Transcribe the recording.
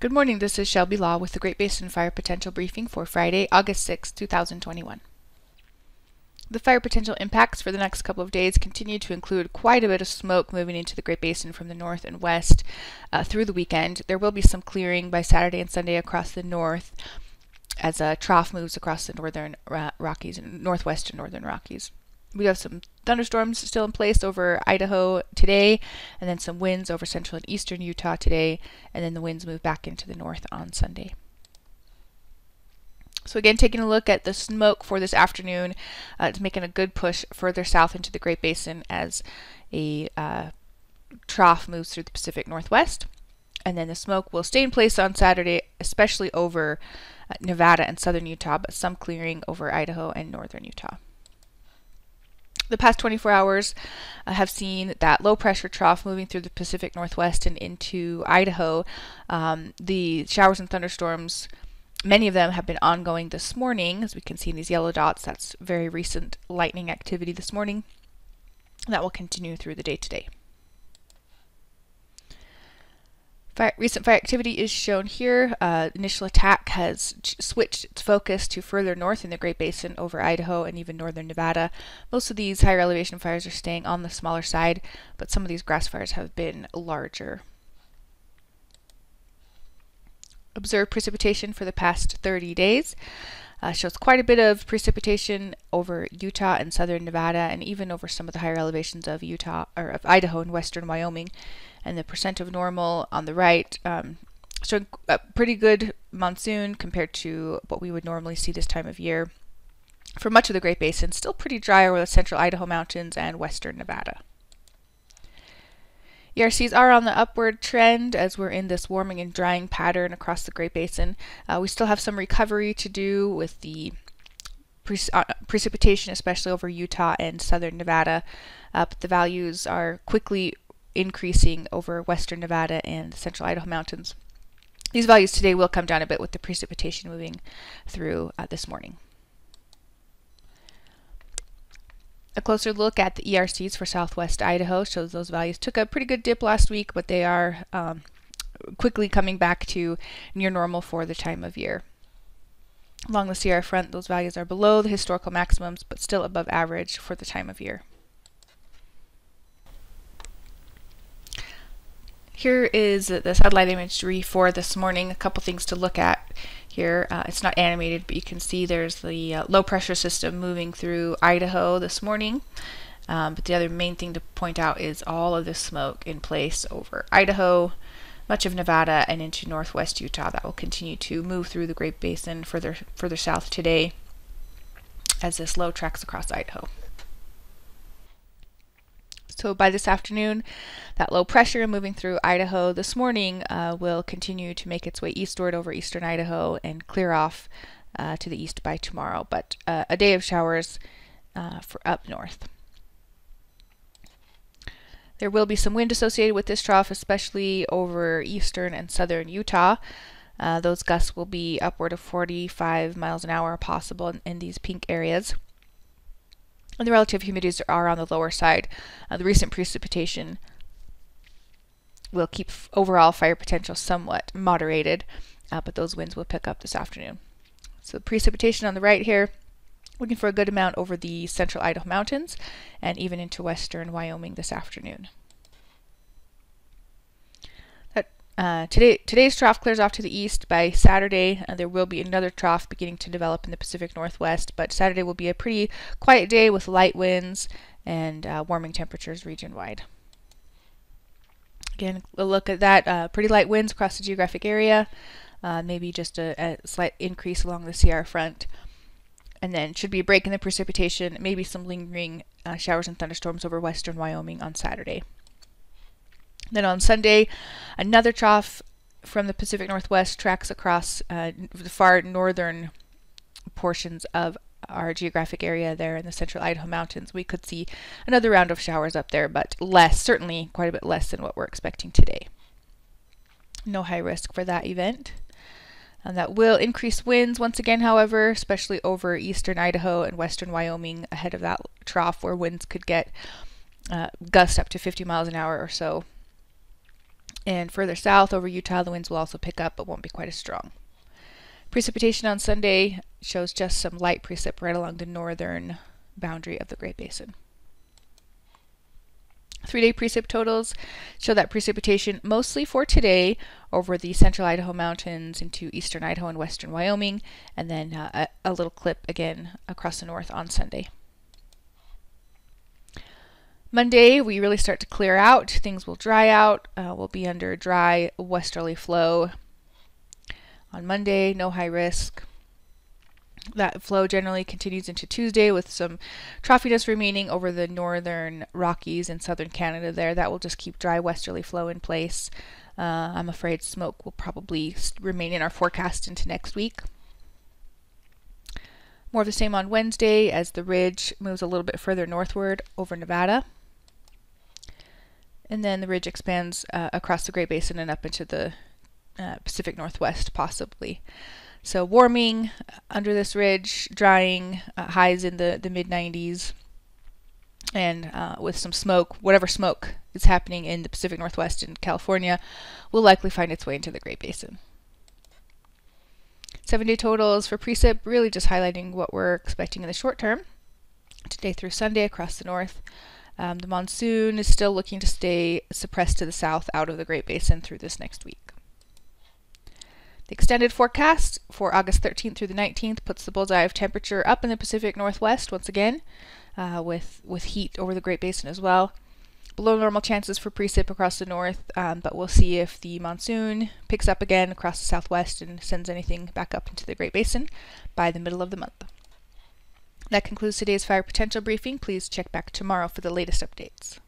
Good morning, this is Shelby Law with the Great Basin Fire Potential Briefing for Friday, August 6, 2021. The fire potential impacts for the next couple of days continue to include quite a bit of smoke moving into the Great Basin from the north and west through the weekend. There will be some clearing by Saturday and Sunday across the north as a trough moves across the northern Rockies and northwest and northern Rockies. We have some thunderstorms still in place over Idaho today, and then some winds over central and eastern Utah today, and then the winds move back into the north on Sunday. So again, taking a look at the smoke for this afternoon, it's making a good push further south into the Great Basin as a trough moves through the Pacific Northwest. And then the smoke will stay in place on Saturday, especially over Nevada and southern Utah, but some clearing over Idaho and northern Utah. The past 24 hours have seen that low pressure trough moving through the Pacific Northwest and into Idaho. The showers and thunderstorms, many of them have been ongoing this morning, as we can see in these yellow dots. That's very recent lightning activity this morning. That will continue through the day today. Recent fire activity is shown here. Initial attack has switched its focus to further north in the Great Basin over Idaho and even northern Nevada. Most of these higher elevation fires are staying on the smaller side, but some of these grass fires have been larger. Observed precipitation for the past 30 days. Shows quite a bit of precipitation over Utah and southern Nevada, and even over some of the higher elevations of Idaho and western Wyoming. And the percent of normal on the right showing a pretty good monsoon compared to what we would normally see this time of year. For much of the Great Basin, still pretty dry over the central Idaho mountains and western Nevada. ERCs are on the upward trend as we're in this warming and drying pattern across the Great Basin. We still have some recovery to do with the precipitation, especially over Utah and southern Nevada, but the values are quickly increasing over western Nevada and the central Idaho mountains. These values today will come down a bit with the precipitation moving through this morning. A closer look at the ERCs for southwest Idaho shows those values took a pretty good dip last week, but they are quickly coming back to near normal for the time of year. Along the Sierra front, those values are below the historical maximums, but still above average for the time of year. Here is the satellite imagery for this morning. A couple things to look at here. It's not animated, but you can see there's the low pressure system moving through Idaho this morning. But the other main thing to point out is all of this smoke in place over Idaho, much of Nevada, and into northwest Utah. That will continue to move through the Great Basin further south today as this low tracks across Idaho. So by this afternoon, that low pressure moving through Idaho this morning will continue to make its way eastward over eastern Idaho and clear off to the east by tomorrow, but a day of showers for up north. There will be some wind associated with this trough, especially over eastern and southern Utah. Those gusts will be upward of 45 miles an hour possible in these pink areas. And the relative humidities are on the lower side. The recent precipitation will keep overall fire potential somewhat moderated, but those winds will pick up this afternoon. So precipitation on the right here, looking for a good amount over the central Idaho mountains and even into western Wyoming this afternoon. Today's trough clears off to the east. By Saturday, there will be another trough beginning to develop in the Pacific Northwest, but Saturday will be a pretty quiet day with light winds and warming temperatures region-wide. Again, a look at that. Pretty light winds across the geographic area, maybe just a slight increase along the Sierra front. And then should be a break in the precipitation, maybe some lingering showers and thunderstorms over western Wyoming on Saturday. Then on Sunday, another trough from the Pacific Northwest tracks across the far northern portions of our geographic area there in the central Idaho mountains. We could see another round of showers up there, but less, certainly quite a bit less than what we're expecting today. No high risk for that event. And that will increase winds once again, however, especially over eastern Idaho and western Wyoming ahead of that trough where winds could get gusts up to 50 miles an hour or so And further south over Utah, the winds will also pick up, but won't be quite as strong. Precipitation on Sunday shows just some light precip right along the northern boundary of the Great Basin. 3-day precip totals show that precipitation mostly for today over the central Idaho mountains into eastern Idaho and western Wyoming, and then a little clip again across the north on Sunday. Monday, we really start to clear out. Things will dry out. We'll be under dry westerly flow. On Monday, no high risk. That flow generally continues into Tuesday with some troughiness remaining over the northern Rockies and southern Canada there. That will just keep dry westerly flow in place. I'm afraid smoke will probably remain in our forecast into next week. More of the same on Wednesday as the ridge moves a little bit further northward over Nevada. And then the ridge expands across the Great Basin and up into the Pacific Northwest possibly. So warming under this ridge, drying, highs in the mid-90s, and with some smoke, whatever smoke is happening in the Pacific Northwest and California will likely find its way into the Great Basin. 7-day totals for precip, really just highlighting what we're expecting in the short term, today through Sunday across the north. The monsoon is still looking to stay suppressed to the south out of the Great Basin through this next week. The extended forecast for August 13th through the 19th puts the bullseye of temperature up in the Pacific Northwest once again, with heat over the Great Basin as well. Below normal chances for precip across the north, but we'll see if the monsoon picks up again across the southwest and sends anything back up into the Great Basin by the middle of the month. That concludes today's fire potential briefing. Please check back tomorrow for the latest updates.